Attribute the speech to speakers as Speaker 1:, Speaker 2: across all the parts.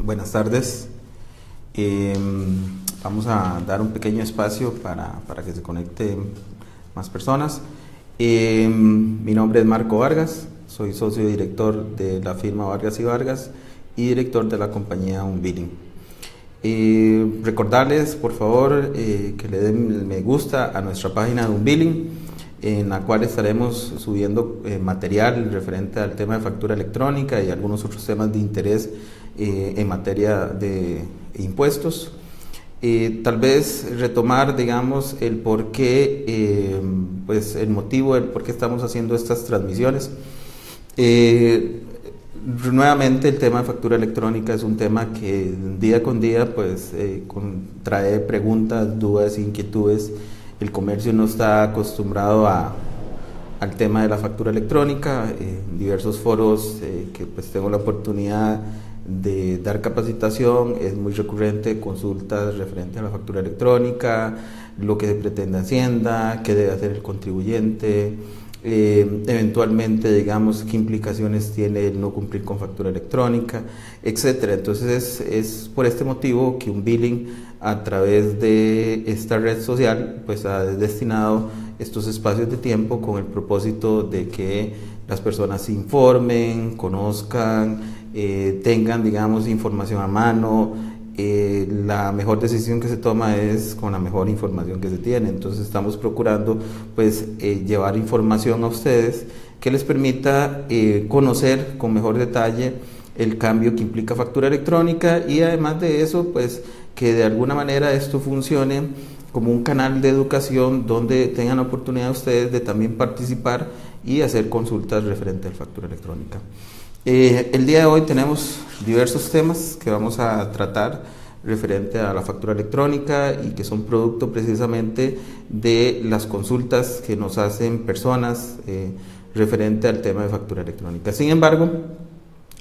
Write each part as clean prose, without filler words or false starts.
Speaker 1: Buenas tardes. Vamos a dar un pequeño espacio para que se conecten más personas. Mi nombre es Marco Vargas, soy socio director de la firma Vargas y Vargas y director de la compañía Unbilling. Recordarles, por favor, que le den me gusta a nuestra página de Unbilling, en la cual estaremos subiendo material referente al tema de factura electrónica y algunos otros temas de interés en materia de impuestos. Tal vez retomar, digamos, el por qué, pues el motivo del por qué estamos haciendo estas transmisiones. Nuevamente el tema de factura electrónica es un tema que día con día pues trae preguntas, dudas, inquietudes. El comercio no está acostumbrado al tema de la factura electrónica. En diversos foros que pues tengo la oportunidad de dar capacitación, es muy recurrente consultas referentes a la factura electrónica, lo que pretende Hacienda, qué debe hacer el contribuyente, eventualmente, digamos, qué implicaciones tiene el no cumplir con factura electrónica, etcétera. Entonces es por este motivo que Unbilling, a través de esta red social, pues ha destinado estos espacios de tiempo con el propósito de que las personas se informen, conozcan, tengan, digamos, información a mano. La mejor decisión que se toma es con la mejor información que se tiene. Entonces estamos procurando pues llevar información a ustedes que les permita conocer con mejor detalle el cambio que implica factura electrónica, y además de eso pues que de alguna manera esto funcione como un canal de educación donde tengan la oportunidad ustedes de también participar y hacer consultas referente a la factura electrónica. El día de hoy tenemos diversos temas que vamos a tratar referente a la factura electrónica y que son producto precisamente de las consultas que nos hacen personas referente al tema de factura electrónica. Sin embargo,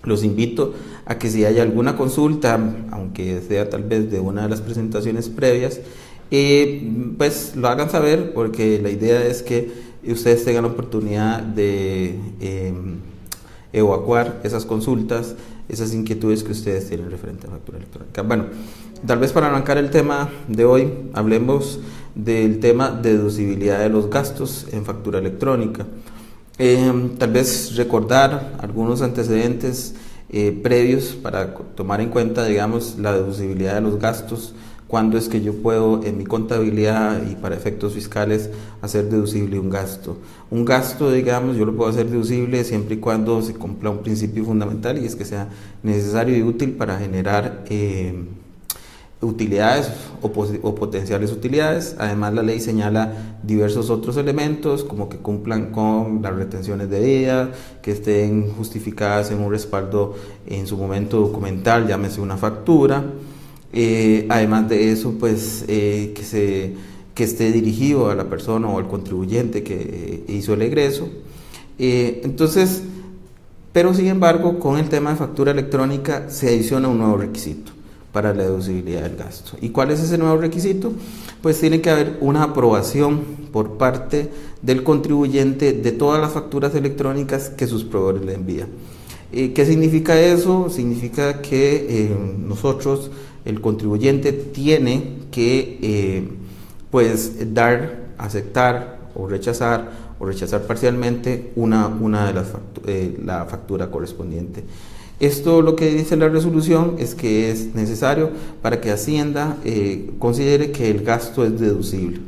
Speaker 1: los invito a que si hay alguna consulta, aunque sea tal vez de una de las presentaciones previas, pues lo hagan saber, porque la idea es que ustedes tengan la oportunidad de evacuar esas consultas, esas inquietudes que ustedes tienen referente a la factura electrónica. Bueno, tal vez para arrancar el tema de hoy, hablemos del tema de deducibilidad de los gastos en factura electrónica. Tal vez recordar algunos antecedentes previos para tomar en cuenta, digamos, la deducibilidad de los gastos. Cuándo es que yo puedo en mi contabilidad y para efectos fiscales hacer deducible un gasto. Un gasto, digamos, yo lo puedo hacer deducible siempre y cuando se cumpla un principio fundamental, y es que sea necesario y útil para generar utilidades o potenciales utilidades. Además, la ley señala diversos otros elementos, como que cumplan con las retenciones de día, que estén justificadas en un respaldo en su momento documental, llámese una factura. Además de eso, pues que esté dirigido a la persona o al contribuyente que hizo el egreso. Entonces, pero sin embargo, con el tema de factura electrónica se adiciona un nuevo requisito para la deducibilidad del gasto. ¿Y cuál es ese nuevo requisito? Pues tiene que haber una aprobación por parte del contribuyente de todas las facturas electrónicas que sus proveedores le envían. ¿Qué significa eso? Significa que nosotros, el contribuyente, tiene que pues dar, aceptar o rechazar parcialmente una de la factura correspondiente. Esto, lo que dice la resolución, es que es necesario para que Hacienda considere que el gasto es deducible.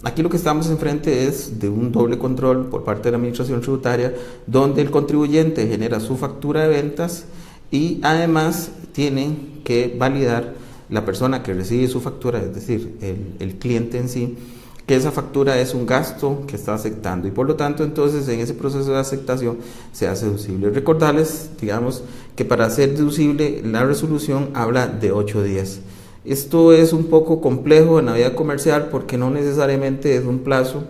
Speaker 1: Aquí lo que estamos enfrente es de un doble control por parte de la Administración Tributaria, donde el contribuyente genera su factura de ventas y además tiene que validar la persona que recibe su factura, es decir, el cliente en sí, que esa factura es un gasto que está aceptando, y por lo tanto entonces en ese proceso de aceptación se hace deducible. Recordarles, digamos, que para ser deducible la resolución habla de 8 días. Esto es un poco complejo en la vida comercial porque no necesariamente es un plazo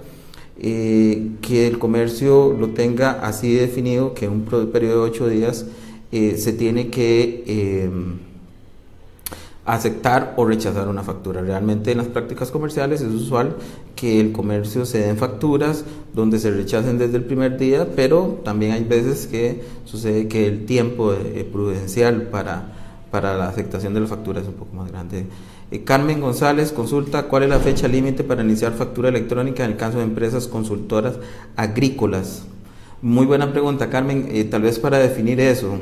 Speaker 1: que el comercio lo tenga así definido, que en un periodo de 8 días se tiene que aceptar o rechazar una factura. Realmente en las prácticas comerciales es usual que el comercio se den facturas donde se rechacen desde el primer día, pero también hay veces que sucede que el tiempo prudencial para la aceptación de la factura es un poco más grande. Carmen González consulta cuál es la fecha límite para iniciar factura electrónica en el caso de empresas consultoras agrícolas. Muy buena pregunta, Carmen. Tal vez para definir eso,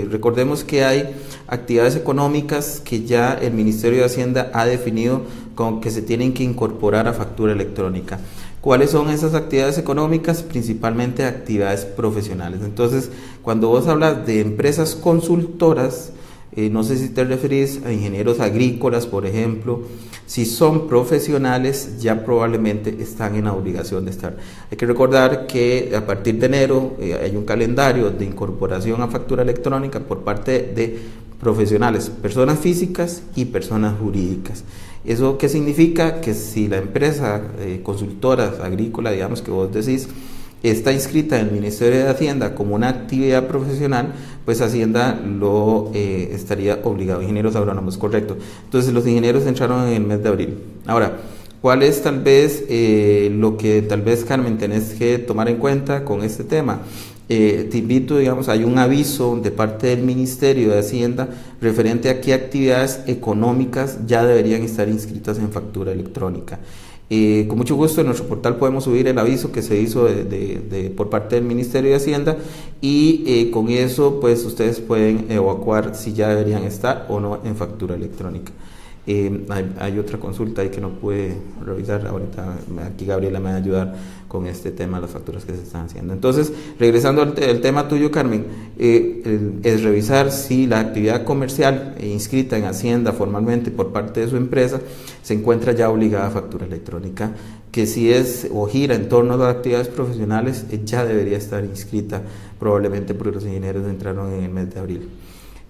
Speaker 1: recordemos que hay actividades económicas que ya el Ministerio de Hacienda ha definido como que se tienen que incorporar a factura electrónica. ¿Cuáles son esas actividades económicas? Principalmente actividades profesionales. Entonces, cuando vos hablas de empresas consultoras, no sé si te referís a ingenieros agrícolas, por ejemplo. Si son profesionales, ya probablemente están en la obligación de estar. Hay que recordar que a partir de enero hay un calendario de incorporación a factura electrónica por parte de profesionales, personas físicas y personas jurídicas. ¿Eso qué significa? Que si la empresa consultora agrícola, digamos que vos decís, está inscrita en el Ministerio de Hacienda como una actividad profesional, pues Hacienda lo estaría obligado. Ingenieros agrónomos, correcto. Entonces los ingenieros entraron en el mes de abril. Ahora, ¿cuál es tal vez lo que tal vez, Carmen, tenés que tomar en cuenta con este tema? Te invito, digamos, hay un aviso de parte del Ministerio de Hacienda referente a qué actividades económicas ya deberían estar inscritas en factura electrónica. Con mucho gusto en nuestro portal podemos subir el aviso que se hizo por parte del Ministerio de Hacienda y con eso pues ustedes pueden evacuar si ya deberían estar o no en factura electrónica. Hay otra consulta ahí que no pude revisar ahorita, aquí Gabriela me va a ayudar con este tema de las facturas que se están haciendo. Entonces, regresando al tema tuyo, Carmen, es revisar si la actividad comercial inscrita en Hacienda formalmente por parte de su empresa se encuentra ya obligada a factura electrónica, que si es o gira en torno a las actividades profesionales ya debería estar inscrita probablemente porque los ingenieros entraron en el mes de abril.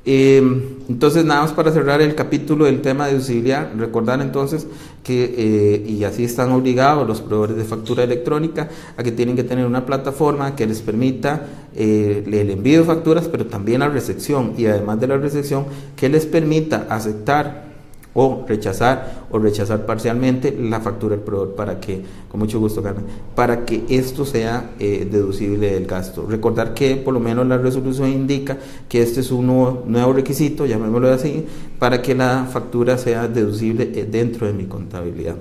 Speaker 1: Entonces nada más para cerrar el capítulo del tema de deducibilidad, recordar entonces que y así están obligados los proveedores de factura electrónica a que tienen que tener una plataforma que les permita el envío de facturas, pero también la recepción, y además de la recepción que les permita aceptar o rechazar parcialmente la factura del proveedor, para que, con mucho gusto, Carmen, para que esto sea deducible del gasto. Recordar que por lo menos la resolución indica que este es un nuevo requisito, llamémoslo así, para que la factura sea deducible dentro de mi contabilidad.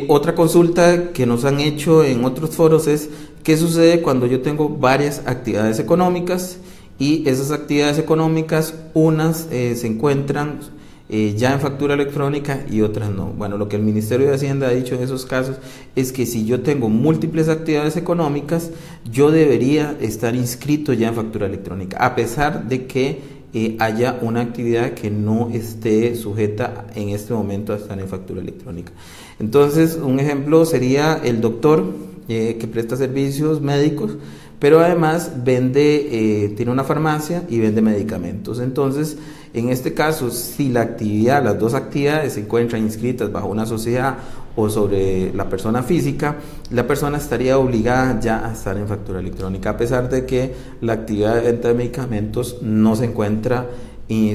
Speaker 1: Otra consulta que nos han hecho en otros foros es ¿qué sucede cuando yo tengo varias actividades económicas y esas actividades económicas, unas se encuentran ya en factura electrónica y otras no? Bueno, lo que el Ministerio de Hacienda ha dicho en esos casos es que si yo tengo múltiples actividades económicas, yo debería estar inscrito ya en factura electrónica, a pesar de que haya una actividad que no esté sujeta en este momento a estar en factura electrónica. Entonces, un ejemplo sería el doctor que presta servicios médicos, pero además tiene una farmacia y vende medicamentos. Entonces, en este caso, si las dos actividades se encuentran inscritas bajo una sociedad o sobre la persona física, la persona estaría obligada ya a estar en factura electrónica, a pesar de que la actividad de venta de medicamentos no se encuentra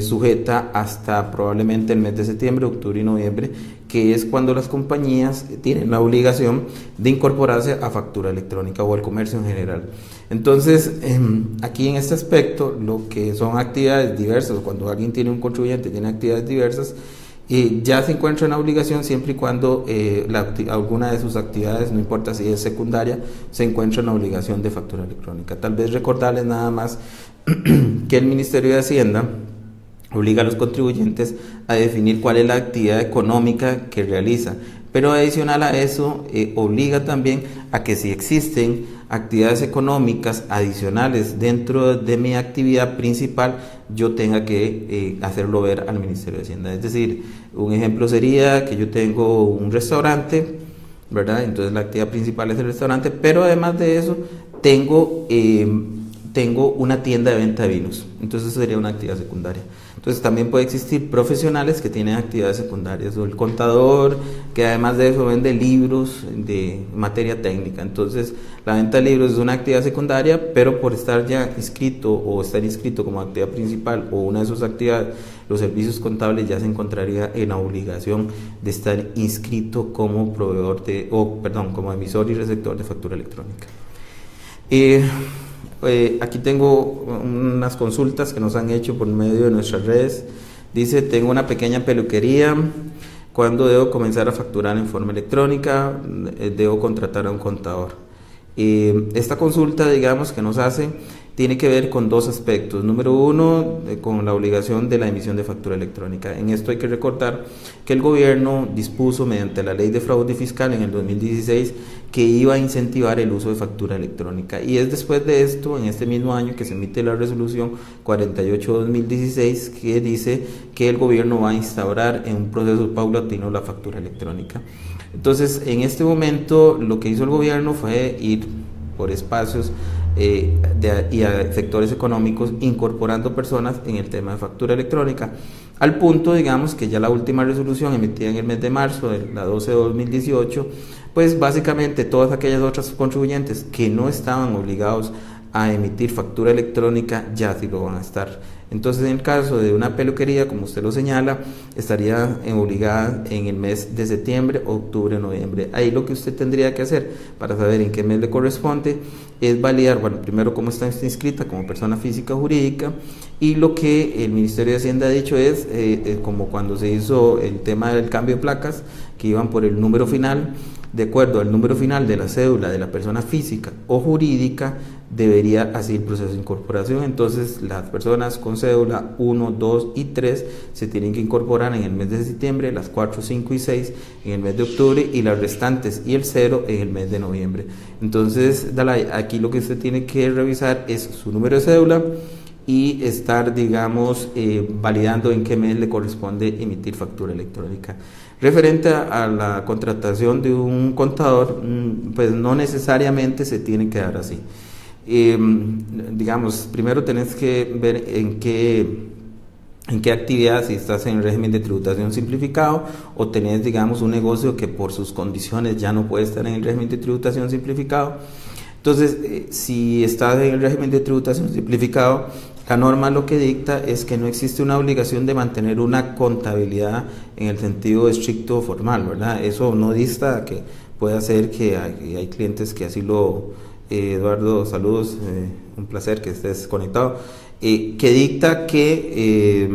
Speaker 1: sujeta hasta probablemente el mes de septiembre, octubre y noviembre, que es cuando las compañías tienen la obligación de incorporarse a factura electrónica o al comercio en general. Entonces, aquí en este aspecto, lo que son actividades diversas, cuando alguien tiene un contribuyente, tiene actividades diversas, ya se encuentra en la obligación siempre y cuando alguna de sus actividades, no importa si es secundaria, se encuentra en la obligación de factura electrónica. Tal vez recordarles nada más que el Ministerio de Hacienda obliga a los contribuyentes a definir cuál es la actividad económica que realiza, pero adicional a eso obliga también a que si existen actividades económicas adicionales dentro de mi actividad principal, yo tenga que hacerlo ver al Ministerio de Hacienda. Es decir, un ejemplo sería que yo tengo un restaurante, ¿verdad? Entonces la actividad principal es el restaurante, pero además de eso tengo tengo una tienda de venta de vinos, entonces eso sería una actividad secundaria. Entonces también puede existir profesionales que tienen actividades secundarias, o el contador que además de eso vende libros de materia técnica. Entonces la venta de libros es una actividad secundaria, pero por estar ya inscrito o estar inscrito como actividad principal o una de sus actividades, los servicios contables ya se encontraría en la obligación de estar inscrito como proveedor como emisor y receptor de factura electrónica. Aquí tengo unas consultas que nos han hecho por medio de nuestras redes. Dice: tengo una pequeña peluquería, ¿cuándo debo comenzar a facturar en forma electrónica? ¿Debo contratar a un contador? Esta consulta, digamos, que nos hace, tiene que ver con dos aspectos. Número uno, con la obligación de la emisión de factura electrónica. En esto hay que recordar que el gobierno dispuso mediante la ley de fraude fiscal en el 2016 que iba a incentivar el uso de factura electrónica, y es después de esto, en este mismo año, que se emite la resolución 48/2016 que dice que el gobierno va a instaurar en un proceso paulatino la factura electrónica. Entonces, en este momento lo que hizo el gobierno fue ir por espacios y a sectores económicos incorporando personas en el tema de factura electrónica, al punto, digamos, que ya la última resolución emitida en el mes de marzo, la 12/2018, pues básicamente todas aquellas otras contribuyentes que no estaban obligados a emitir factura electrónica ya sí lo van a estar. Entonces, en el caso de una peluquería, como usted lo señala, estaría obligada en el mes de septiembre, octubre, noviembre. Ahí lo que usted tendría que hacer para saber en qué mes le corresponde es validar, bueno, primero cómo está usted inscrita como persona física o jurídica, y lo que el Ministerio de Hacienda ha dicho es, como cuando se hizo el tema del cambio de placas, que iban por el número final. De acuerdo al número final de la cédula de la persona física o jurídica, debería así el proceso de incorporación. Entonces, las personas con cédula 1, 2 y 3 se tienen que incorporar en el mes de septiembre, las 4, 5 y 6 en el mes de octubre, y las restantes y el 0 en el mes de noviembre. Entonces, aquí lo que usted tiene que revisar es su número de cédula y estar, digamos, validando en qué mes le corresponde emitir factura electrónica. Referente a la contratación de un contador, pues no necesariamente se tiene que dar así. Digamos, primero tenés que ver en qué actividad, si estás en el régimen de tributación simplificado o tenés, digamos, un negocio que por sus condiciones ya no puede estar en el régimen de tributación simplificado. Entonces, si estás en el régimen de tributación simplificado, la norma lo que dicta es que no existe una obligación de mantener una contabilidad en el sentido estricto o formal, ¿verdad? Eso no dista que pueda ser que hay clientes que así lo... Eduardo, saludos, un placer que estés conectado, que dicta que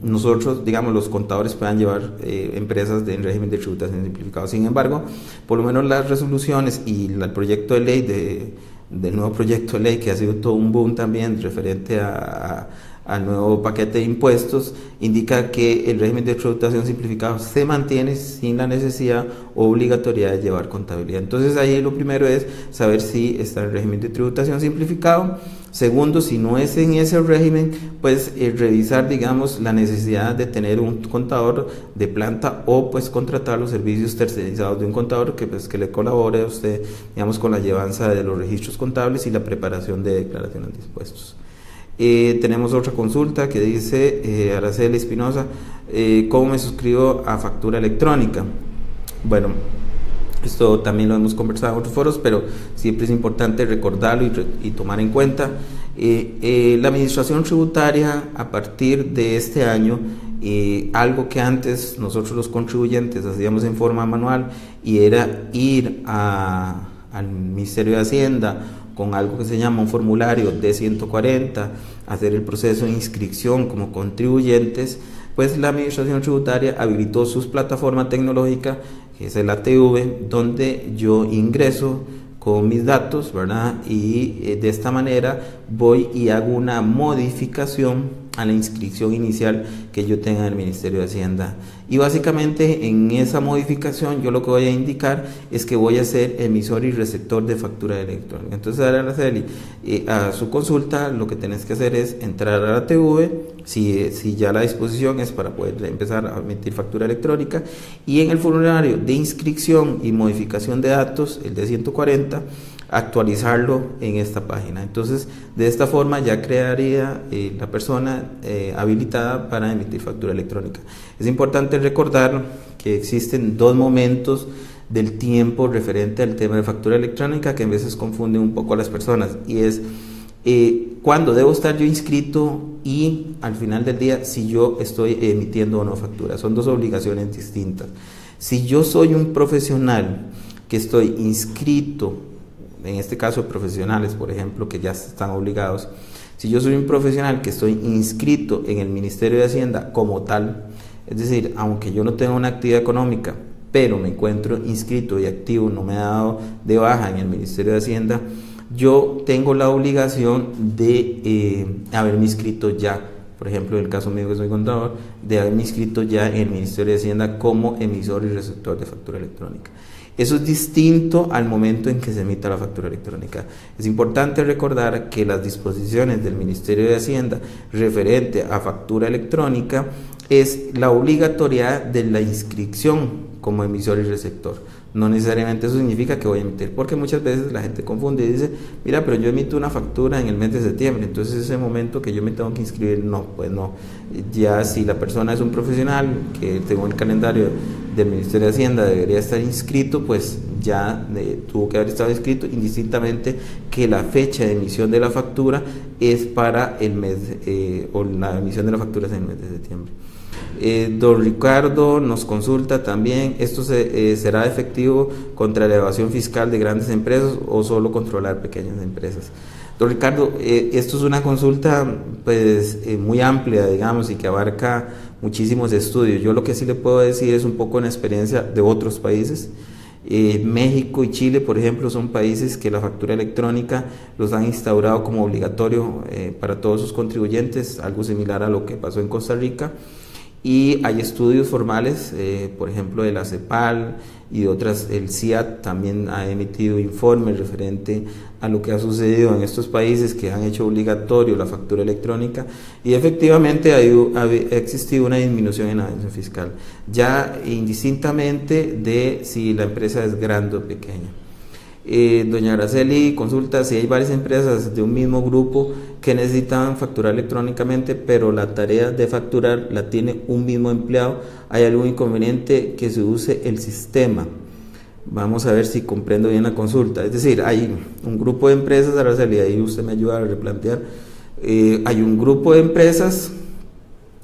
Speaker 1: nosotros, digamos, los contadores puedan llevar empresas en régimen de tributación simplificado. Sin embargo, por lo menos las resoluciones y el proyecto de ley del nuevo proyecto de ley, que ha sido todo un boom también referente al nuevo paquete de impuestos, indica que el régimen de tributación simplificado se mantiene sin la necesidad o obligatoriedad de llevar contabilidad. Entonces, ahí lo primero es saber si está en el régimen de tributación simplificado. Segundo, si no es en ese régimen, pues revisar, digamos, la necesidad de tener un contador de planta o pues contratar los servicios tercerizados de un contador que le colabore a usted, digamos, con la llevanza de los registros contables y la preparación de declaraciones de impuestos. Tenemos otra consulta que dice Araceli Espinosa: ¿cómo me suscribo a factura electrónica? Bueno, esto también lo hemos conversado en otros foros, pero siempre es importante recordarlo y tomar en cuenta. La administración tributaria, a partir de este año, algo que antes nosotros los contribuyentes hacíamos en forma manual, y era ir al Ministerio de Hacienda con algo que se llama un formulario D140, hacer el proceso de inscripción como contribuyentes, pues la administración tributaria habilitó sus plataformas tecnológicas, que es el ATV, donde yo ingreso con mis datos, ¿verdad? Y de esta manera voy y hago una modificación a la inscripción inicial que yo tenga en el Ministerio de Hacienda. Y básicamente en esa modificación yo lo que voy a indicar es que voy a ser emisor y receptor de factura electrónica. Entonces, Araceli, a su consulta lo que tenés que hacer es entrar a la TV, si ya la disposición es para poder empezar a emitir factura electrónica, y en el formulario de inscripción y modificación de datos, el D140, actualizarlo en esta página. Entonces, de esta forma ya crearía la persona habilitada para emitir factura electrónica. Es importante recordar que existen dos momentos del tiempo referente al tema de factura electrónica que a veces confunden un poco a las personas, y es cuando debo estar yo inscrito y al final del día si yo estoy emitiendo o no factura. Son dos obligaciones distintas. Si yo soy un profesional que estoy inscrito, en este caso profesionales por ejemplo que ya están obligados, si yo soy un profesional que estoy inscrito en el Ministerio de Hacienda como tal, es decir, aunque yo no tenga una actividad económica, pero me encuentro inscrito y activo, no me ha dado de baja en el Ministerio de Hacienda, yo tengo la obligación de haberme inscrito ya, por ejemplo en el caso mío que soy contador, de haberme inscrito ya en el Ministerio de Hacienda como emisor y receptor de factura electrónica. Eso es distinto al momento en que se emita la factura electrónica. Es importante recordar que las disposiciones del Ministerio de Hacienda referente a factura electrónica es la obligatoriedad de la inscripción como emisor y receptor. No necesariamente eso significa que voy a emitir, porque muchas veces la gente confunde y dice, mira, pero yo emito una factura en el mes de septiembre, entonces ese momento que yo me tengo que inscribir. No, pues no. Ya si la persona es un profesional que tengo el calendario del Ministerio de Hacienda debería estar inscrito, pues ya tuvo que haber estado inscrito, indistintamente que la fecha de emisión de la factura es para el mes o la emisión de la factura es en el mes de septiembre. Don Ricardo nos consulta también, ¿esto será efectivo contra la evasión fiscal de grandes empresas o solo controlar pequeñas empresas? Don Ricardo, esto es una consulta pues muy amplia, digamos, y que abarca muchísimos estudios. Yo lo que sí le puedo decir es un poco en experiencia de otros países. México y Chile, por ejemplo, son países que la factura electrónica los han instaurado como obligatorio para todos sus contribuyentes, algo similar a lo que pasó en Costa Rica. Y hay estudios formales, por ejemplo de la CEPAL y de otras, el CIAT también ha emitido informes referente a lo que ha sucedido en estos países que han hecho obligatorio la factura electrónica, y efectivamente ha existido una disminución en la evasión fiscal, ya indistintamente de si la empresa es grande o pequeña. Doña Araceli consulta si hay varias empresas de un mismo grupo que necesitan facturar electrónicamente, pero la tarea de facturar la tiene un mismo empleado. ¿Hay algún inconveniente que se use el sistema? Vamos a ver si comprendo bien la consulta. Es decir, hay un grupo de empresas, Araceli, ahí usted me ayuda a replantear. Hay un grupo de empresas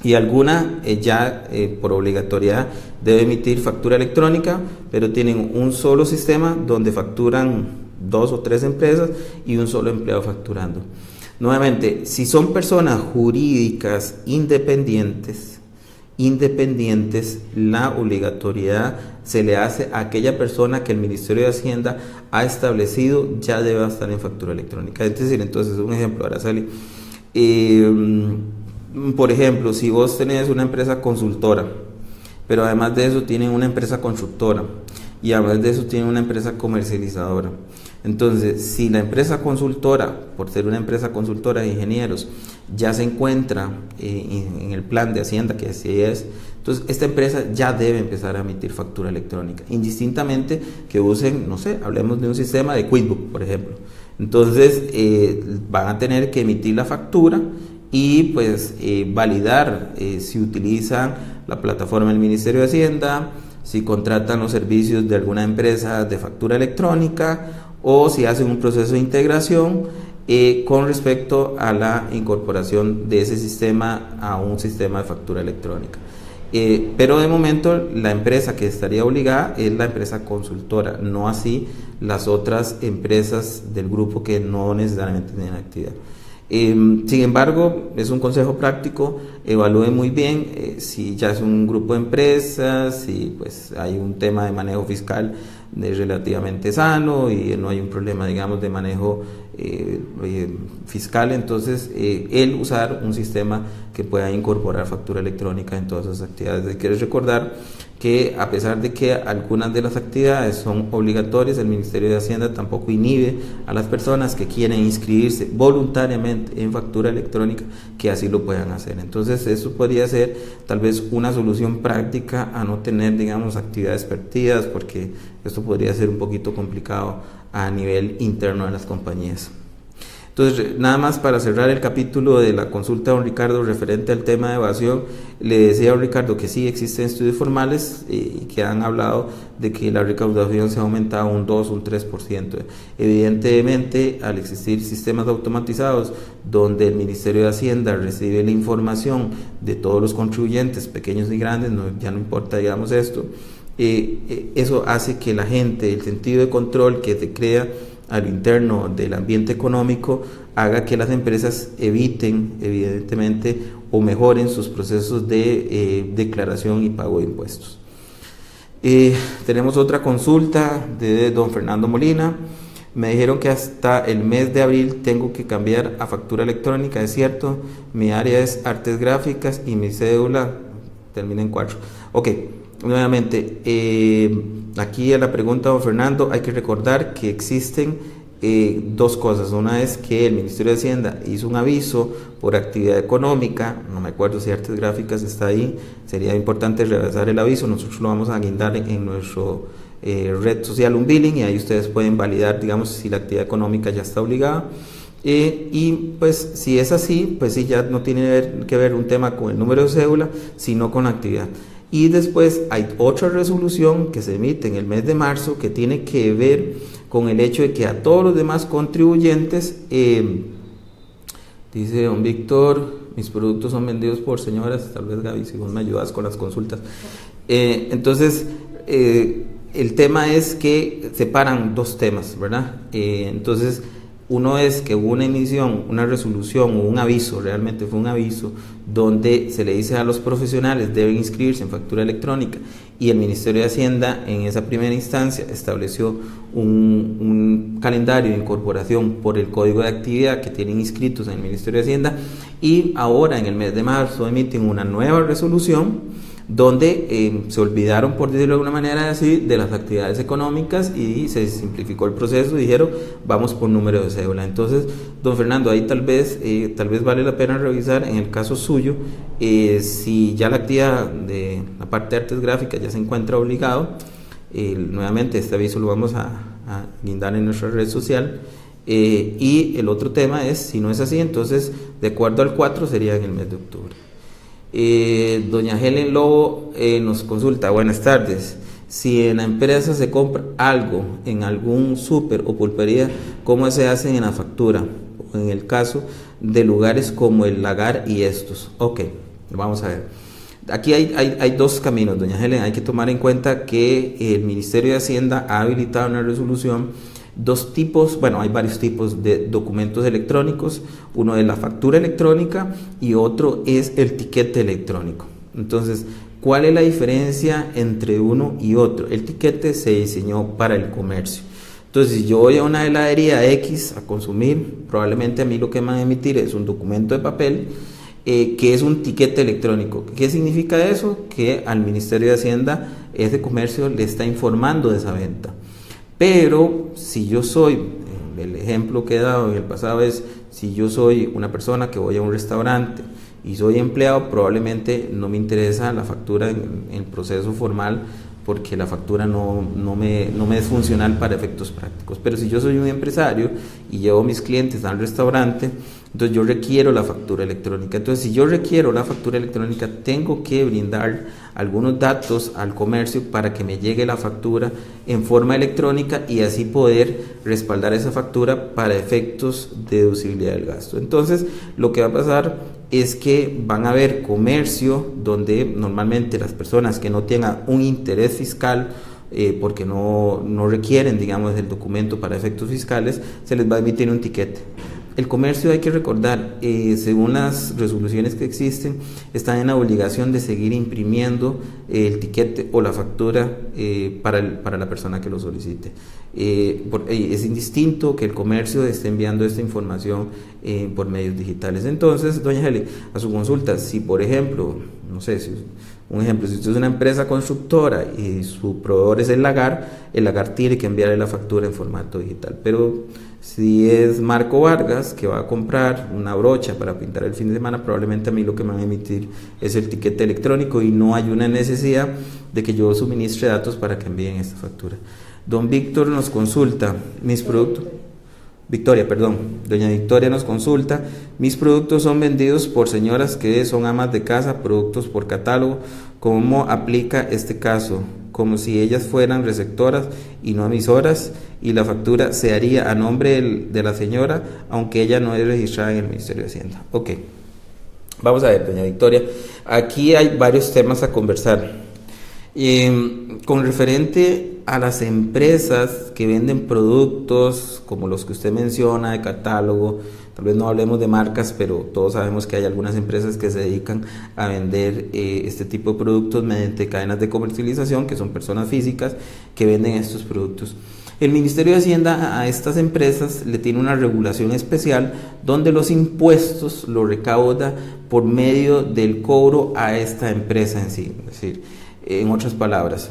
Speaker 1: y alguna ya por obligatoriedad debe emitir factura electrónica, pero tienen un solo sistema donde facturan 2 o 3 empresas y un solo empleado facturando. Nuevamente, si son personas jurídicas independientes, la obligatoriedad se le hace a aquella persona que el Ministerio de Hacienda ha establecido ya debe estar en factura electrónica. Es decir, entonces, un ejemplo, Araceli, por ejemplo, si vos tenés una empresa consultora, pero además de eso tienen una empresa constructora y además de eso tienen una empresa comercializadora. Entonces, si la empresa consultora, por ser una empresa consultora de ingenieros, ya se encuentra en el plan de Hacienda, que así es, entonces esta empresa ya debe empezar a emitir factura electrónica, indistintamente que usen, no sé, hablemos de un sistema de QuickBooks, por ejemplo. Entonces, van a tener que emitir la factura y pues validar si utilizan la plataforma del Ministerio de Hacienda, si contratan los servicios de alguna empresa de factura electrónica o si hacen un proceso de integración con respecto a la incorporación de ese sistema a un sistema de factura electrónica. Pero de momento la empresa que estaría obligada es la empresa consultora, no así las otras empresas del grupo que no necesariamente tienen actividad. Sin embargo, es un consejo práctico, evalúen muy bien si ya es un grupo de empresas, si pues hay un tema de manejo fiscal relativamente sano y no hay un problema, digamos, de manejo fiscal. Entonces, el usar un sistema que pueda incorporar factura electrónica en todas sus actividades. Quiero recordar que a pesar de que algunas de las actividades son obligatorias, el Ministerio de Hacienda tampoco inhibe a las personas que quieren inscribirse voluntariamente en factura electrónica que así lo puedan hacer. Entonces, eso podría ser tal vez una solución práctica a no tener, digamos, actividades perdidas, porque esto podría ser un poquito complicado a nivel interno de las compañías. Entonces, nada más para cerrar el capítulo de la consulta de don Ricardo referente al tema de evasión, le decía a don Ricardo que sí existen estudios formales y que han hablado de que la recaudación se ha aumentado un 2, un 3%. Evidentemente, al existir sistemas automatizados donde el Ministerio de Hacienda recibe la información de todos los contribuyentes, pequeños y grandes, ya no importa, digamos, esto, eso hace que la gente, el sentido de control que se crea al interno del ambiente económico, haga que las empresas eviten, evidentemente, o mejoren sus procesos de declaración y pago de impuestos. Tenemos otra consulta de don Fernando Molina. Me dijeron que hasta el mes de abril tengo que cambiar a factura electrónica, ¿es cierto? Mi área es artes gráficas y mi cédula termina en 4. Ok, nuevamente, aquí a la pregunta de don Fernando, hay que recordar que existen dos cosas. Una es que el Ministerio de Hacienda hizo un aviso por actividad económica, no me acuerdo si artes gráficas está ahí, sería importante revisar el aviso, nosotros lo vamos a guindar en nuestro red social Unbilling, y ahí ustedes pueden validar, digamos, si la actividad económica ya está obligada. Y pues si es así, pues sí, ya no tiene que ver un tema con el número de cédula, sino con la actividad. Y después hay otra resolución que se emite en el mes de marzo que tiene que ver con el hecho de que a todos los demás contribuyentes, dice don Víctor, mis productos son vendidos por señoras, tal vez Gaby, si vos me ayudas con las consultas. Entonces, el tema es que separan dos temas, ¿verdad? Entonces, uno es que hubo una emisión, una resolución o un aviso, realmente fue un aviso, donde se le dice a los profesionales deben inscribirse en factura electrónica, y el Ministerio de Hacienda en esa primera instancia estableció un calendario de incorporación por el código de actividad que tienen inscritos en el Ministerio de Hacienda, y ahora en el mes de marzo emiten una nueva resolución donde se olvidaron, por decirlo de alguna manera así, de las actividades económicas y se simplificó el proceso y dijeron vamos por número de cédula. Entonces, don Fernando, ahí tal vez vale la pena revisar en el caso suyo si ya la actividad de la parte de artes gráficas ya se encuentra obligado. Nuevamente este aviso lo vamos a guindar en nuestra red social. Y el otro tema es, si no es así, entonces de acuerdo al 4 sería en el mes de octubre. Doña Helen Lobo nos consulta, buenas tardes, si en la empresa se compra algo en algún súper o pulpería, ¿cómo se hace en la factura? O en el caso de lugares como el Lagar y estos. Ok, vamos a ver. Aquí hay dos caminos, doña Helen. Hay que tomar en cuenta que el Ministerio de Hacienda ha habilitado una resolución dos tipos, bueno, hay varios tipos de documentos electrónicos. Uno es la factura electrónica y otro es el tiquete electrónico. Entonces, ¿cuál es la diferencia entre uno y otro? El tiquete se diseñó para el comercio. Entonces, si yo voy a una heladería X a consumir, probablemente a mí lo que me van a emitir es un documento de papel que es un tiquete electrónico. ¿Qué significa eso? Que al Ministerio de Hacienda ese comercio le está informando de esa venta. Pero si yo soy, el ejemplo que he dado en el pasado es, si yo soy una persona que voy a un restaurante y soy empleado, probablemente no me interesa la factura en el proceso formal, porque la factura no me es funcional para efectos prácticos. Pero si yo soy un empresario y llevo a mis clientes al restaurante, entonces yo requiero la factura electrónica. Entonces, si yo requiero la factura electrónica, tengo que brindar algunos datos al comercio para que me llegue la factura en forma electrónica y así poder respaldar esa factura para efectos de deducibilidad del gasto. Entonces, lo que va a pasar es que van a haber comercio donde normalmente las personas que no tengan un interés fiscal, porque no requieren, digamos, el documento para efectos fiscales, se les va a emitir un tiquete. El comercio, hay que recordar, según las resoluciones que existen, está en la obligación de seguir imprimiendo el tiquete o la factura para la persona que lo solicite. Es indistinto que el comercio esté enviando esta información por medios digitales. Entonces, doña Heli, a su consulta, si por ejemplo, no sé, si usted es una empresa constructora y su proveedor es el Lagar tiene que enviarle la factura en formato digital. Pero si es Marco Vargas, que va a comprar una brocha para pintar el fin de semana, probablemente a mí lo que me van a emitir es el tiquete electrónico y no hay una necesidad de que yo suministre datos para que envíen esta factura. Don Víctor nos consulta, mis productos... Victoria, perdón, doña Victoria nos consulta, mis productos son vendidos por señoras que son amas de casa, productos por catálogo, ¿cómo aplica este caso? Como si ellas fueran receptoras y no emisoras, y la factura se haría a nombre de la señora, aunque ella no es registrada en el Ministerio de Hacienda. Ok, vamos a ver, doña Victoria, aquí hay varios temas a conversar. Con referente a las empresas que venden productos como los que usted menciona de catálogo, tal vez no hablemos de marcas, pero todos sabemos que hay algunas empresas que se dedican a vender este tipo de productos mediante cadenas de comercialización, que son personas físicas que venden estos productos. El Ministerio de Hacienda a estas empresas le tiene una regulación especial donde los impuestos los recauda por medio del cobro a esta empresa en sí, es decir, en otras palabras,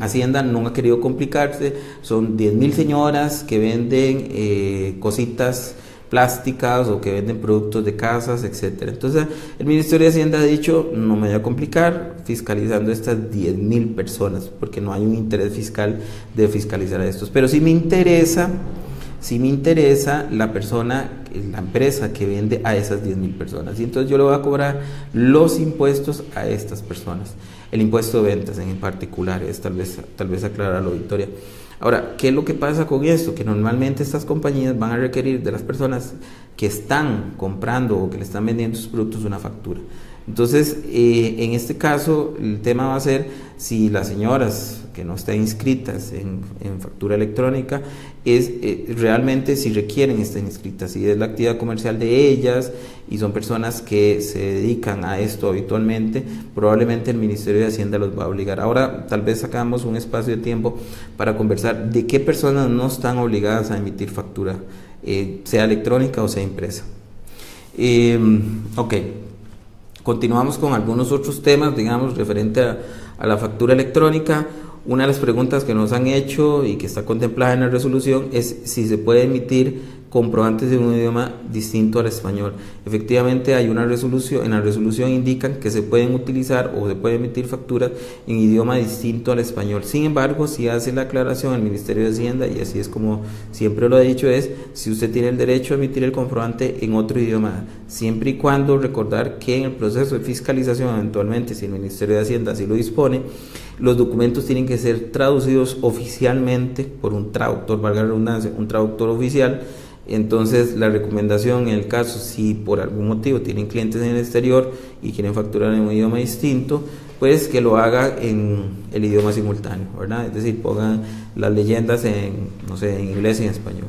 Speaker 1: Hacienda no ha querido complicarse, son 10.000 señoras que venden cositas plásticas o que venden productos de casas, etcétera. Entonces, el Ministerio de Hacienda ha dicho, no me voy a complicar fiscalizando estas 10.000 personas, porque no hay un interés fiscal de fiscalizar a estos. Pero sí me interesa la persona, la empresa que vende a esas 10.000 personas. Y entonces yo le voy a cobrar los impuestos a estas personas. El impuesto de ventas en particular, es tal vez aclararlo, Victoria. Ahora, ¿qué es lo que pasa con esto? Que normalmente estas compañías van a requerir de las personas que están comprando o que le están vendiendo sus productos una factura. Entonces, en este caso, el tema va a ser si las señoras que no están inscritas en factura electrónica, realmente si requieren estar inscritas, si es la actividad comercial de ellas y son personas que se dedican a esto habitualmente, probablemente el Ministerio de Hacienda los va a obligar. Ahora, tal vez sacamos un espacio de tiempo para conversar de qué personas no están obligadas a emitir factura, sea electrónica o sea impresa. Ok. Continuamos con algunos otros temas, digamos, referente a la factura electrónica. Una de las preguntas que nos han hecho y que está contemplada en la resolución es si se puede emitir comprobantes de un idioma distinto al español. Efectivamente hay una resolución, en la resolución indican que se pueden utilizar o se pueden emitir facturas en idioma distinto al español. Sin embargo, si hace la aclaración el Ministerio de Hacienda, y así es como siempre lo ha dicho, es si usted tiene el derecho a emitir el comprobante en otro idioma, siempre y cuando recordar que en el proceso de fiscalización, eventualmente, si el Ministerio de Hacienda así lo dispone, los documentos tienen que ser traducidos oficialmente por un traductor, valga la redundancia, un traductor oficial. Entonces, la recomendación en el caso, si por algún motivo tienen clientes en el exterior y quieren facturar en un idioma distinto, pues que lo haga en el idioma simultáneo, ¿verdad? Es decir, pongan las leyendas en inglés y en español.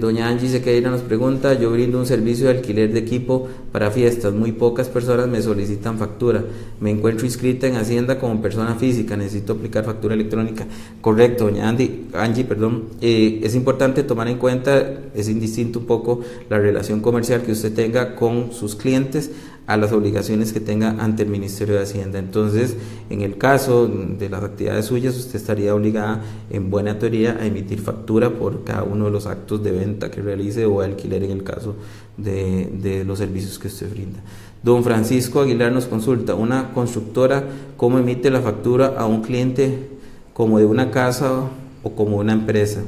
Speaker 1: Doña Angie Sequeira nos pregunta, yo brindo un servicio de alquiler de equipo para fiestas, muy pocas personas me solicitan factura, me encuentro inscrita en Hacienda como persona física, necesito aplicar factura electrónica. Correcto, doña Angie, es importante tomar en cuenta, es indistinto un poco la relación comercial que usted tenga con sus clientes a las obligaciones que tenga ante el Ministerio de Hacienda. Entonces, en el caso de las actividades suyas, usted estaría obligada, en buena teoría, a emitir factura por cada uno de los actos de venta que realice o alquiler en el caso de los servicios que usted brinda. Don Francisco Aguilar nos consulta, una constructora, ¿cómo emite la factura a un cliente como de una casa o como una empresa?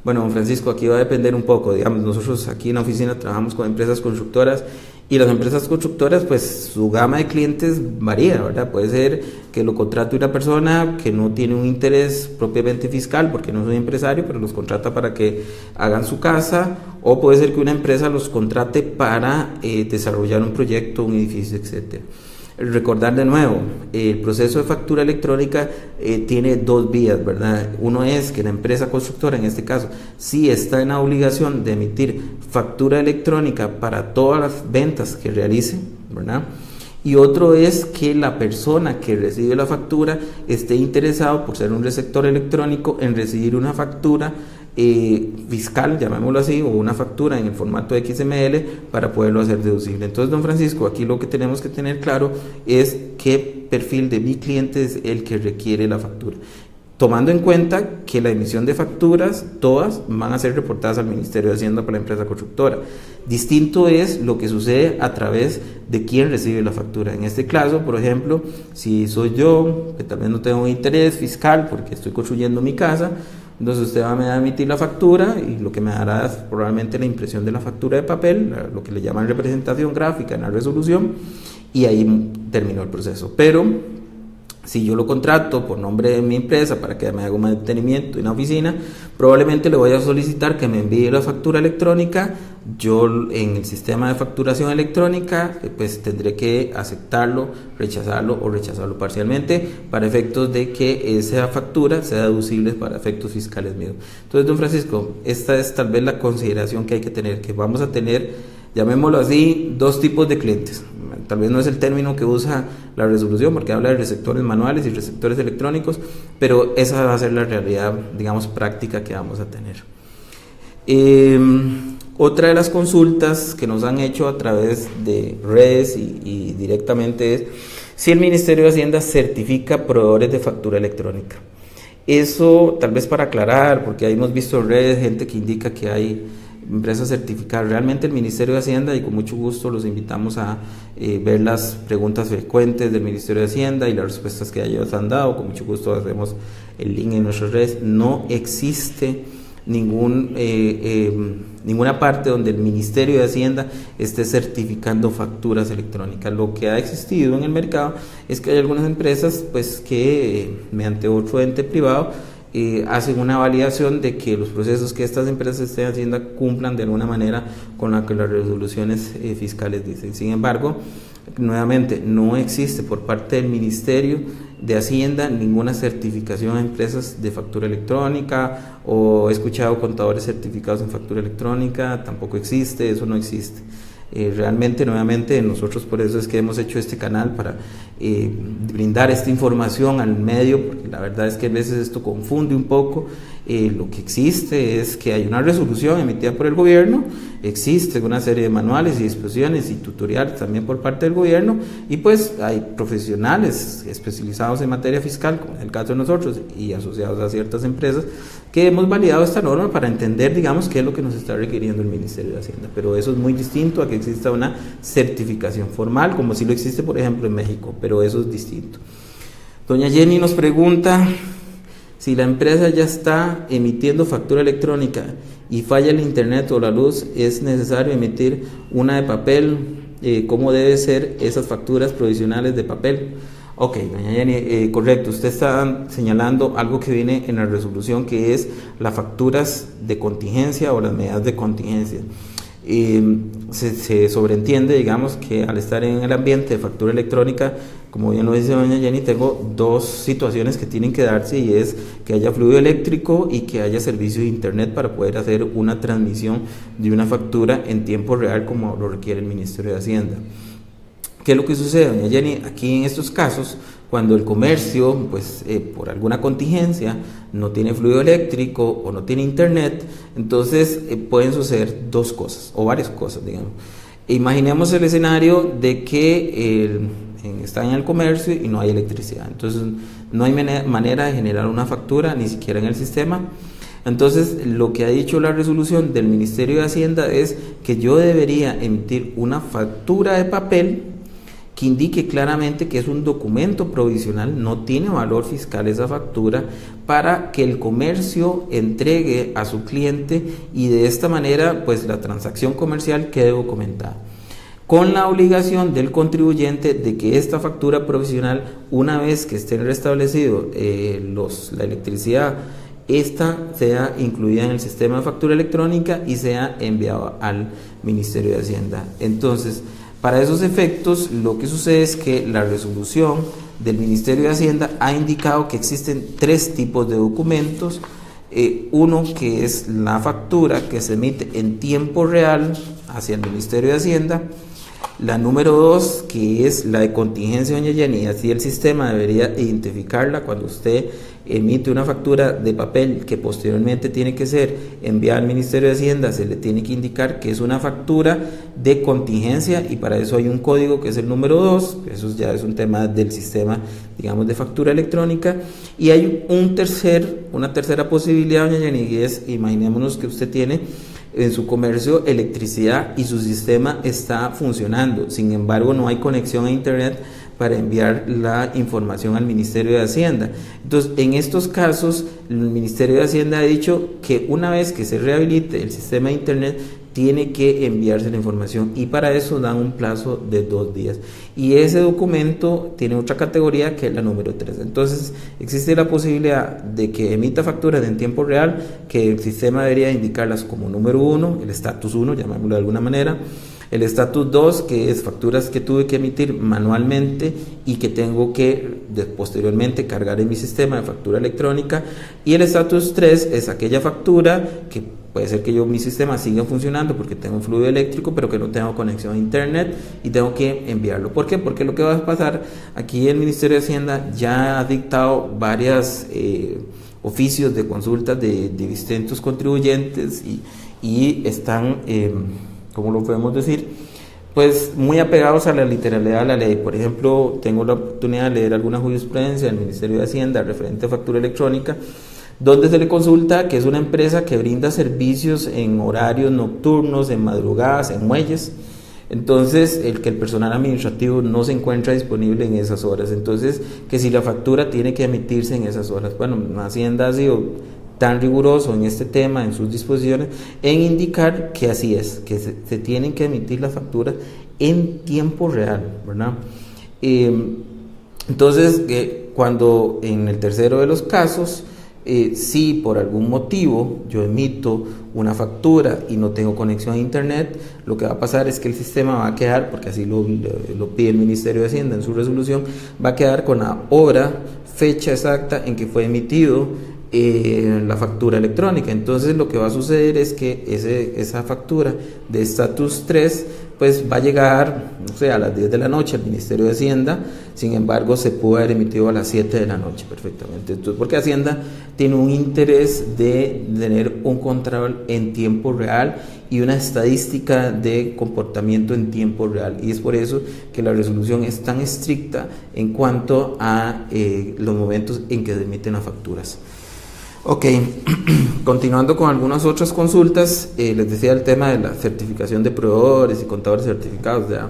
Speaker 1: Bueno, don Francisco, aquí va a depender un poco, digamos, nosotros aquí en la oficina trabajamos con empresas constructoras y las empresas constructoras, pues su gama de clientes varía, ¿verdad? Puede ser que lo contrate una persona que no tiene un interés propiamente fiscal porque no es un empresario, pero los contrata para que hagan su casa, o puede ser que una empresa los contrate para desarrollar un proyecto, un edificio, etcétera. Recordar de nuevo, el proceso de factura electrónica tiene dos vías, ¿verdad? Uno es que la empresa constructora, en este caso, sí está en la obligación de emitir factura electrónica para todas las ventas que realice, ¿verdad? Y otro es que la persona que recibe la factura esté interesado, por ser un receptor electrónico, en recibir una factura fiscal, llamémoslo así, o una factura en el formato XML para poderlo hacer deducible. Entonces, don Francisco, aquí lo que tenemos que tener claro es qué perfil de mi cliente es el que requiere la factura. tomando en cuenta que la emisión de facturas, todas van a ser reportadas al Ministerio de Hacienda por la empresa constructora. Distinto es lo que sucede a través de quién recibe la factura. En este caso, por ejemplo, si soy yo, que tal vez no tengo un interés fiscal porque estoy construyendo mi casa, entonces usted me va a emitir la factura y lo que me dará es probablemente la impresión de la factura de papel, lo que le llaman representación gráfica en la resolución, y ahí terminó el proceso. Pero si yo lo contrato por nombre de mi empresa para que me haga un mantenimiento en una oficina, probablemente le voy a solicitar que me envíe la factura electrónica. Yo en el sistema de facturación electrónica pues tendré que aceptarlo, rechazarlo o rechazarlo parcialmente para efectos de que esa factura sea deducible para efectos fiscales míos. Entonces, don Francisco, esta es tal vez la consideración que hay que tener, que vamos a tener, llamémoslo así, dos tipos de clientes. Tal vez no es el término que usa la resolución porque habla de receptores manuales y receptores electrónicos, pero esa va a ser la realidad, digamos, práctica que vamos a tener. Otra de las consultas que nos han hecho a través de redes y directamente es si el Ministerio de Hacienda certifica proveedores de factura electrónica. Eso tal vez para aclarar, porque ahí hemos visto en redes gente que indica que hay empresas certificadas. Realmente el Ministerio de Hacienda, y con mucho gusto los invitamos a ver las preguntas frecuentes del Ministerio de Hacienda y las respuestas que ellos han dado, con mucho gusto hacemos el link en nuestras redes. No existe ninguna parte donde el Ministerio de Hacienda esté certificando facturas electrónicas. Lo que ha existido en el mercado es que hay algunas empresas pues que mediante otro ente privado hacen una validación de que los procesos que estas empresas estén haciendo cumplan de alguna manera con lo que las resoluciones fiscales dicen. Sin embargo, nuevamente, no existe por parte del Ministerio de Hacienda ninguna certificación a empresas de factura electrónica, o he escuchado contadores certificados en factura electrónica, tampoco existe, eso no existe. Realmente, nuevamente, nosotros por eso es que hemos hecho este canal para brindar esta información al medio, porque la verdad es que a veces esto confunde un poco. Lo que existe es que hay una resolución emitida por el gobierno, existe una serie de manuales y disposiciones y tutoriales también por parte del gobierno, y pues hay profesionales especializados en materia fiscal, como en el caso de nosotros y asociados a ciertas empresas, que hemos validado esta norma para entender, digamos, qué es lo que nos está requiriendo el Ministerio de Hacienda. Pero eso es muy distinto a que exista una certificación formal, como si lo existe, por ejemplo, en México, pero eso es distinto. Doña Jenny nos pregunta: si la empresa ya está emitiendo factura electrónica y falla el internet o la luz, ¿es necesario emitir una de papel? ¿Cómo deben ser esas facturas provisionales de papel? Ok, doña Jenny, correcto, usted está señalando algo que viene en la resolución, que es las facturas de contingencia o las medidas de contingencia. Se sobreentiende, digamos, que al estar en el ambiente de factura electrónica, como bien lo dice doña Jenny, tengo dos situaciones que tienen que darse, y es que haya fluido eléctrico y que haya servicio de internet para poder hacer una transmisión de una factura en tiempo real como lo requiere el Ministerio de Hacienda. ¿Qué es lo que sucede, doña Jenny? Aquí en estos casos, cuando el comercio, pues por alguna contingencia, no tiene fluido eléctrico o no tiene internet, entonces pueden suceder dos cosas, o varias cosas, digamos. Imaginemos el escenario de que está en el comercio y no hay electricidad, entonces no hay manera de generar una factura, ni siquiera en el sistema. Entonces, lo que ha dicho la resolución del Ministerio de Hacienda es que yo debería emitir una factura de papel que indique claramente que es un documento provisional, no tiene valor fiscal esa factura, para que el comercio entregue a su cliente y de esta manera pues la transacción comercial quede documentada, con la obligación del contribuyente de que esta factura provisional, una vez que esté restablecido la electricidad, esta sea incluida en el sistema de factura electrónica y sea enviada al Ministerio de Hacienda. Entonces, para esos efectos, lo que sucede es que la resolución del Ministerio de Hacienda ha indicado que existen tres tipos de documentos. Uno, que es la factura que se emite en tiempo real hacia el Ministerio de Hacienda. La número dos, que es la de contingencia, doña Jenny, así el sistema debería identificarla cuando usted emite una factura de papel que posteriormente tiene que ser enviada al Ministerio de Hacienda. Se le tiene que indicar que es una factura de contingencia, y para eso hay un código que es el número 2, eso ya es un tema del sistema, digamos, de factura electrónica. Y hay una tercera posibilidad, doña Jenny, y es, imaginémonos que usted tiene en su comercio electricidad y su sistema está funcionando, sin embargo no hay conexión a internet para enviar la información al Ministerio de Hacienda. Entonces, en estos casos, el Ministerio de Hacienda ha dicho que una vez que se rehabilite el sistema de internet, tiene que enviarse la información, y para eso dan un plazo de 2 días. Y ese documento tiene otra categoría que es la número 3. Entonces, existe la posibilidad de que emita facturas en tiempo real, que el sistema debería indicarlas como número 1, el estatus 1, llamémoslo de alguna manera. El estatus 2, que es facturas que tuve que emitir manualmente y que tengo que posteriormente cargar en mi sistema de factura electrónica. Y el estatus 3 es aquella factura que puede ser que mi sistema siga funcionando porque tengo un fluido eléctrico, pero que no tengo conexión a internet y tengo que enviarlo. ¿Por qué? Porque lo que va a pasar, aquí el Ministerio de Hacienda ya ha dictado varios oficios de consultas de distintos contribuyentes y están, ¿cómo lo podemos decir? Pues muy apegados a la literalidad de la ley. Por ejemplo, tengo la oportunidad de leer alguna jurisprudencia del Ministerio de Hacienda referente a factura electrónica, donde se le consulta que es una empresa que brinda servicios en horarios nocturnos, en madrugadas, en muelles. Entonces, que el personal administrativo no se encuentra disponible en esas horas. Entonces, que si la factura tiene que emitirse en esas horas. Bueno, Hacienda ha sido tan riguroso en este tema, en sus disposiciones, en indicar que así es, que se tienen que emitir las facturas en tiempo real, ¿verdad? Entonces, cuando en el tercero de los casos, si por algún motivo yo emito una factura y no tengo conexión a internet, lo que va a pasar es que el sistema va a quedar, porque así lo pide el Ministerio de Hacienda en su resolución, va a quedar con la hora, fecha exacta en que fue emitido la factura electrónica. Entonces lo que va a suceder es que esa factura de estatus 3 pues va a llegar, no sé, a las 10 de la noche al Ministerio de Hacienda. Sin embargo, se pudo haber emitido a las 7 de la noche perfectamente. Entonces, porque Hacienda tiene un interés de tener un control en tiempo real y una estadística de comportamiento en tiempo real, y es por eso que la resolución es tan estricta en cuanto a los momentos en que se emiten las facturas. Ok, continuando con algunas otras consultas, les decía el tema de la certificación de proveedores y contadores certificados, ya,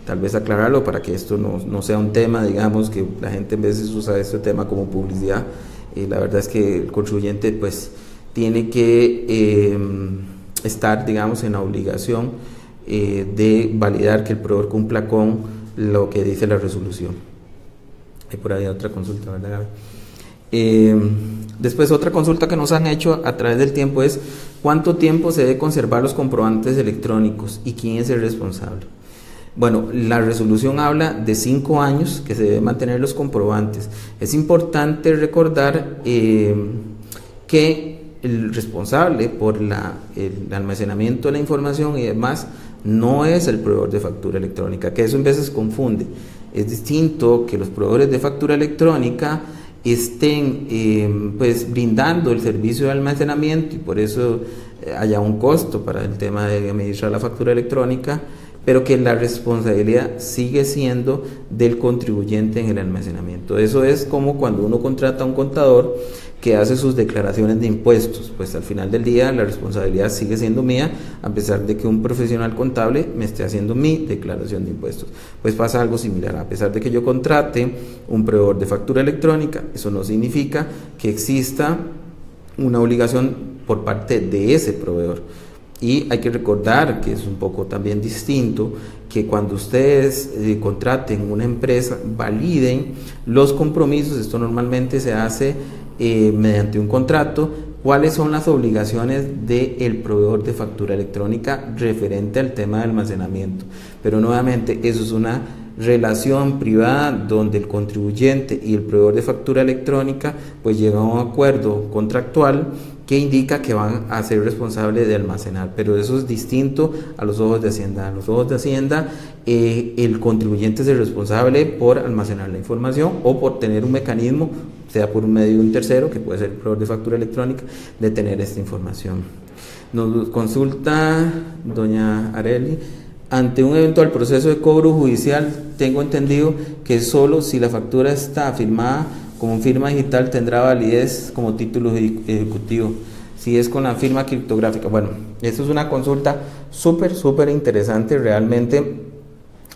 Speaker 1: tal vez aclararlo para que esto no sea un tema, digamos, que la gente en veces usa este tema como publicidad. La verdad es que el contribuyente pues tiene que estar, digamos, en la obligación de validar que el proveedor cumpla con lo que dice la resolución. Hay por ahí otra consulta, ¿verdad, Gaby? Después, otra consulta que nos han hecho a través del tiempo es: ¿cuánto tiempo se debe conservar los comprobantes electrónicos y quién es el responsable? Bueno, la resolución habla de 5 años que se deben mantener los comprobantes. Es importante recordar que el responsable por el almacenamiento de la información y demás no es el proveedor de factura electrónica, que eso en veces confunde. Es distinto que los proveedores de factura electrónica estén pues brindando el servicio de almacenamiento y por eso haya un costo para el tema de administrar la factura electrónica, pero que la responsabilidad sigue siendo del contribuyente en el almacenamiento. Eso es como cuando uno contrata a un contador que hace sus declaraciones de impuestos, pues al final del día la responsabilidad sigue siendo mía, a pesar de que un profesional contable me esté haciendo mi declaración de impuestos. Pues pasa algo similar: a pesar de que yo contrate un proveedor de factura electrónica, eso no significa que exista una obligación por parte de ese proveedor. Y hay que recordar que es un poco también distinto que cuando ustedes contraten una empresa, validen los compromisos. Esto normalmente se hace mediante un contrato. ¿Cuáles son las obligaciones del proveedor de factura electrónica referente al tema de almacenamiento? Pero nuevamente, eso es una relación privada donde el contribuyente y el proveedor de factura electrónica pues llegan a un acuerdo contractual que indica que van a ser responsables de almacenar, pero eso es distinto a los ojos de Hacienda. A los ojos de Hacienda, el contribuyente es el responsable por almacenar la información o por tener un mecanismo, sea por un medio de un tercero, que puede ser el proveedor de factura electrónica, de tener esta información. Nos consulta doña Areli: ante un eventual proceso de cobro judicial, tengo entendido que solo si la factura está firmada como firma digital tendrá validez como título ejecutivo. Si es con la firma criptográfica. Bueno, esto es una consulta súper interesante realmente,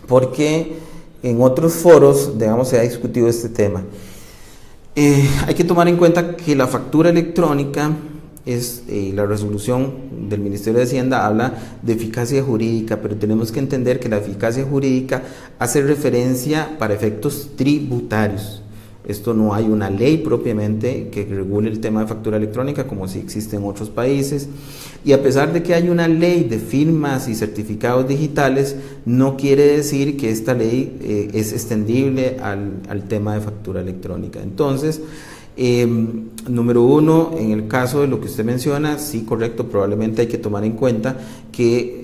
Speaker 1: porque en otros foros, digamos, se ha discutido este tema. Hay que tomar en cuenta que la factura electrónica es la resolución del Ministerio de Hacienda habla de eficacia jurídica, pero tenemos que entender que la eficacia jurídica hace referencia para efectos tributarios. Esto no hay una ley propiamente que regule el tema de factura electrónica como sí existe en otros países, y a pesar de que hay una ley de firmas y certificados digitales, no quiere decir que esta ley es extendible al tema de factura electrónica. Entonces, número uno, en el caso de lo que usted menciona, sí, correcto, probablemente hay que tomar en cuenta que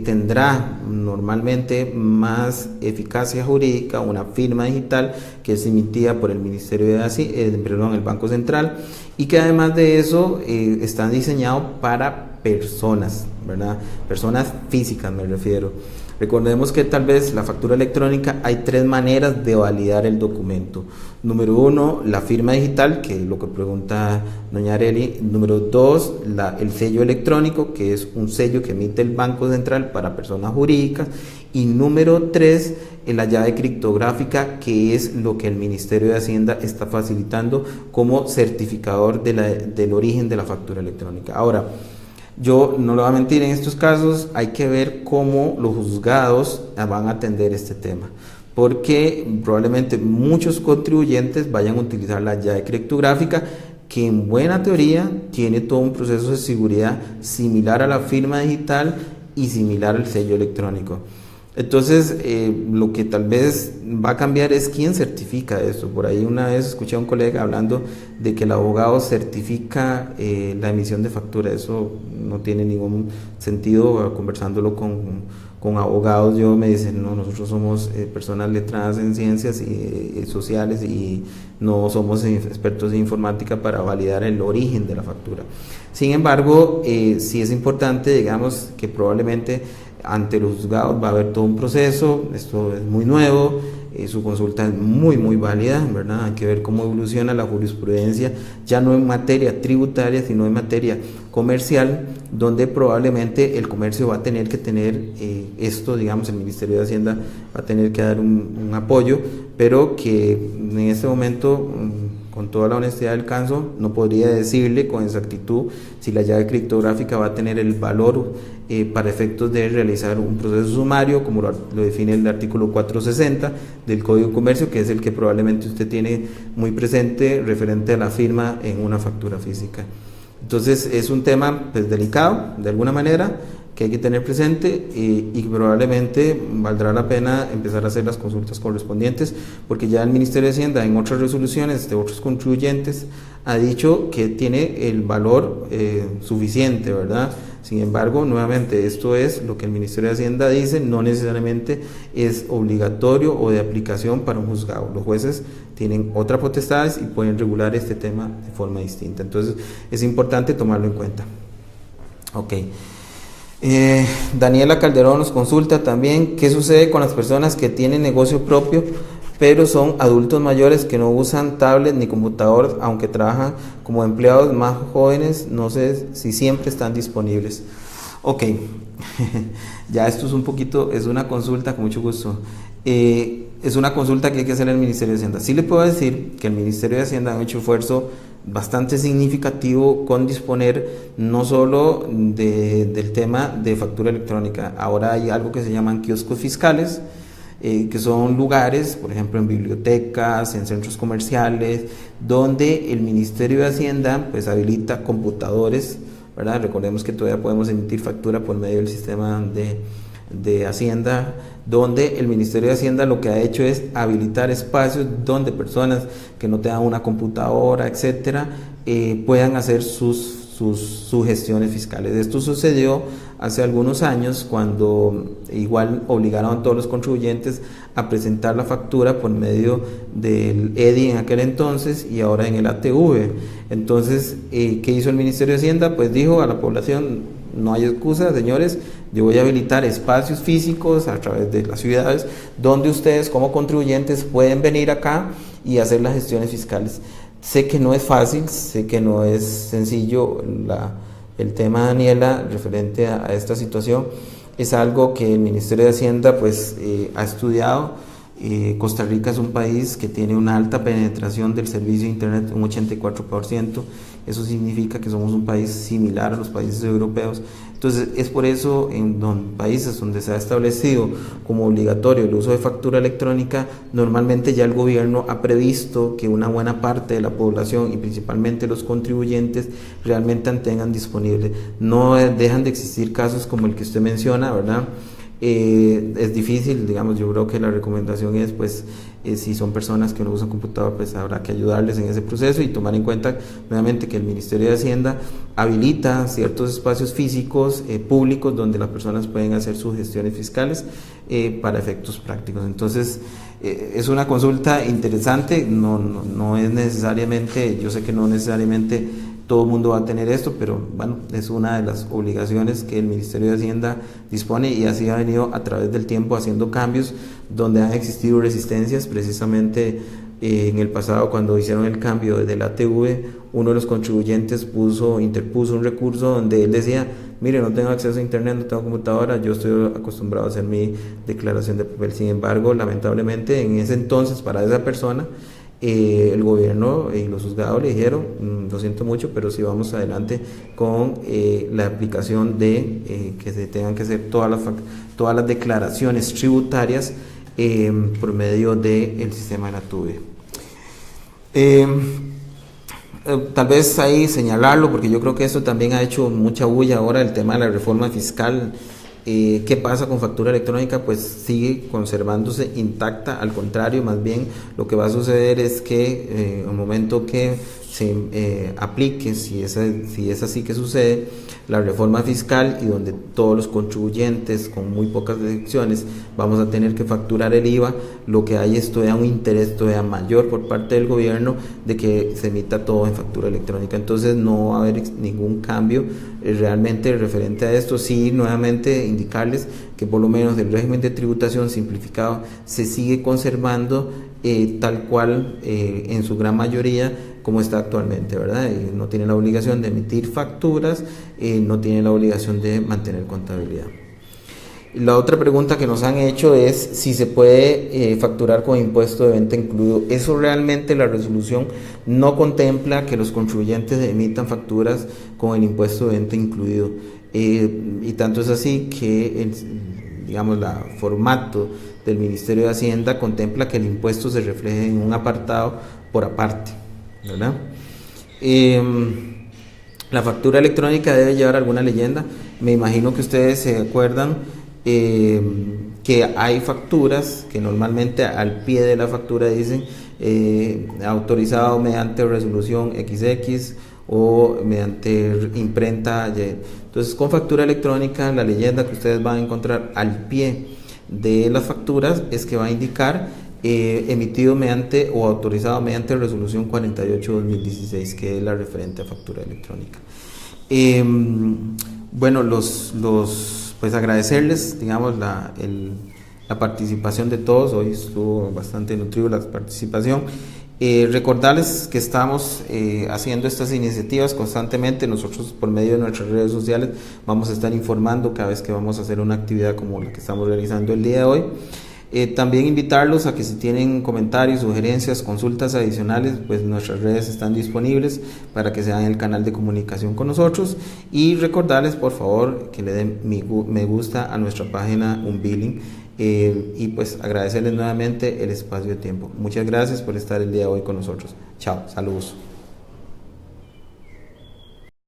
Speaker 1: tendrá normalmente más eficacia jurídica una firma digital que es emitida por el Ministerio de el Banco Central, y que además de eso están diseñados para personas, ¿verdad? Personas físicas me refiero. Recordemos que tal vez la factura electrónica hay tres maneras de validar el documento. Número uno, la firma digital, que es lo que pregunta doña Areli. Número dos, el sello electrónico, que es un sello que emite el Banco Central para personas jurídicas. Y número tres, la llave criptográfica, que es lo que el Ministerio de Hacienda está facilitando como certificador del origen de la factura electrónica. Ahora, yo no lo voy a mentir, en estos casos hay que ver cómo los juzgados van a atender este tema, porque probablemente muchos contribuyentes vayan a utilizar la llave criptográfica, que en buena teoría tiene todo un proceso de seguridad similar a la firma digital y similar al sello electrónico. Entonces, lo que tal vez va a cambiar es quién certifica esto. Por ahí una vez escuché a un colega hablando de que el abogado certifica la emisión de factura. Eso no tiene ningún sentido. Conversándolo con abogados, yo me dicen, no, nosotros somos personas letradas en ciencias y sociales y no somos expertos en informática para validar el origen de la factura. Sin embargo, sí es importante, digamos, que probablemente ante los juzgados va a haber todo un proceso. Esto es muy nuevo, su consulta es muy válida, ¿verdad? Hay que ver cómo evoluciona la jurisprudencia, ya no en materia tributaria, sino en materia comercial, donde probablemente el comercio va a tener que tener esto, digamos, el Ministerio de Hacienda va a tener que dar un apoyo, pero que en este momento, con toda la honestidad del caso, no podría decirle con exactitud si la llave criptográfica va a tener el valor para efectos de realizar un proceso sumario, como lo define el artículo 460 del Código de Comercio, que es el que probablemente usted tiene muy presente referente a la firma en una factura física. Entonces es un tema pues delicado, de alguna manera, que hay que tener presente y probablemente valdrá la pena empezar a hacer las consultas correspondientes, porque ya el Ministerio de Hacienda en otras resoluciones de otros contribuyentes ha dicho que tiene el valor suficiente, ¿verdad? Sin embargo, nuevamente, esto es lo que el Ministerio de Hacienda dice, no necesariamente es obligatorio o de aplicación para un juzgado. Los jueces tienen otras potestades y pueden regular este tema de forma distinta. Entonces, es importante tomarlo en cuenta. Ok. Daniela Calderón nos consulta también qué sucede con las personas que tienen negocio propio pero son adultos mayores que no usan tablet ni computador, aunque trabajan como empleados más jóvenes, no sé si siempre están disponibles. Ok, ya esto es un poquito, es una consulta con mucho gusto. Es una consulta que hay que hacer al Ministerio de Hacienda. Sí le puedo decir que el Ministerio de Hacienda ha hecho esfuerzo bastante significativo con disponer no solo del tema de factura electrónica. Ahora hay algo que se llaman kioscos fiscales, que son lugares, por ejemplo en bibliotecas, en centros comerciales, donde el Ministerio de Hacienda pues habilita computadores, ¿verdad? Recordemos que todavía podemos emitir factura por medio del sistema de Hacienda, donde el Ministerio de Hacienda lo que ha hecho es habilitar espacios donde personas que no tengan una computadora, etcétera, puedan hacer sus gestiones fiscales. Esto sucedió hace algunos años cuando igual obligaron a todos los contribuyentes a presentar la factura por medio del EDI en aquel entonces y ahora en el ATV. Entonces, ¿qué hizo el Ministerio de Hacienda? Pues dijo a la población: no hay excusa, señores, Yo voy a habilitar espacios físicos a través de las ciudades donde ustedes como contribuyentes pueden venir acá y hacer las gestiones fiscales. Sé que no es fácil, sé que no es sencillo el tema, Daniela, referente a esta situación. Es algo que el Ministerio de Hacienda pues ha estudiado. Costa Rica es un país que tiene una alta penetración del servicio de Internet, un 84%. Eso significa que somos un país similar a los países europeos. Entonces es por eso en países donde se ha establecido como obligatorio el uso de factura electrónica, normalmente ya el gobierno ha previsto que una buena parte de la población y principalmente los contribuyentes realmente tengan disponible. No dejan de existir casos como el que usted menciona, ¿verdad? Es difícil, digamos. Yo creo que la recomendación es, pues, si son personas que no usan computador, pues habrá que ayudarles en ese proceso y tomar en cuenta nuevamente que el Ministerio de Hacienda habilita ciertos espacios físicos públicos donde las personas pueden hacer sus gestiones fiscales para efectos prácticos. Entonces, es una consulta interesante. No es necesariamente, yo sé que no necesariamente todo el mundo va a tener esto, pero bueno, es una de las obligaciones que el Ministerio de Hacienda dispone, y así ha venido a través del tiempo haciendo cambios donde han existido resistencias. Precisamente en el pasado, cuando hicieron el cambio de la ATV, uno de los contribuyentes interpuso un recurso donde él decía: mire, no tengo acceso a internet, no tengo computadora, yo estoy acostumbrado a hacer mi declaración de papel. Sin embargo, lamentablemente en ese entonces, para esa persona, el gobierno y los juzgados le dijeron: lo siento mucho, pero si vamos adelante con la aplicación de que se tengan que hacer todas las declaraciones tributarias por medio del sistema de la TUVE. Tal vez ahí señalarlo, porque yo creo que esto también ha hecho mucha bulla ahora, el tema de la reforma fiscal. ¿Qué pasa con factura electrónica? Pues sigue conservándose intacta. Al contrario, más bien lo que va a suceder es que en el momento que se aplique, si es así que sucede, la reforma fiscal, y donde todos los contribuyentes con muy pocas deducciones vamos a tener que facturar el IVA, lo que hay es todavía un interés todavía mayor por parte del gobierno de que se emita todo en factura electrónica. Entonces no va a haber ningún cambio realmente referente a esto. Sí, nuevamente indicarles que por lo menos el régimen de tributación simplificado se sigue conservando tal cual en su gran mayoría como está actualmente, ¿verdad? No tiene la obligación de emitir facturas, no tiene la obligación de mantener contabilidad. La otra pregunta que nos han hecho es si se puede facturar con impuesto de venta incluido. Eso realmente la resolución no contempla que los contribuyentes emitan facturas con el impuesto de venta incluido. Y tanto es así que el formato del Ministerio de Hacienda contempla que el impuesto se refleje en un apartado por aparte, ¿verdad? La factura electrónica debe llevar alguna leyenda. Me imagino que ustedes se acuerdan que hay facturas que normalmente al pie de la factura dicen autorizado mediante resolución XX o mediante imprenta Y. Entonces, con factura electrónica, la leyenda que ustedes van a encontrar al pie de las facturas es que va a indicar emitido mediante o autorizado mediante resolución 48/2016, que es la referente a factura electrónica. Bueno, pues agradecerles, digamos, la participación de todos. Hoy estuvo bastante nutrido la participación. Recordarles que estamos haciendo estas iniciativas constantemente. Nosotros, por medio de nuestras redes sociales, vamos a estar informando cada vez que vamos a hacer una actividad como la que estamos realizando el día de hoy. También invitarlos a que, si tienen comentarios, sugerencias, consultas adicionales, pues nuestras redes están disponibles para que se hagan el canal de comunicación con nosotros, y recordarles por favor que le den me gusta a nuestra página Unbilling, y pues agradecerles nuevamente el espacio de tiempo. Muchas gracias por estar el día de hoy con nosotros. Chao, saludos.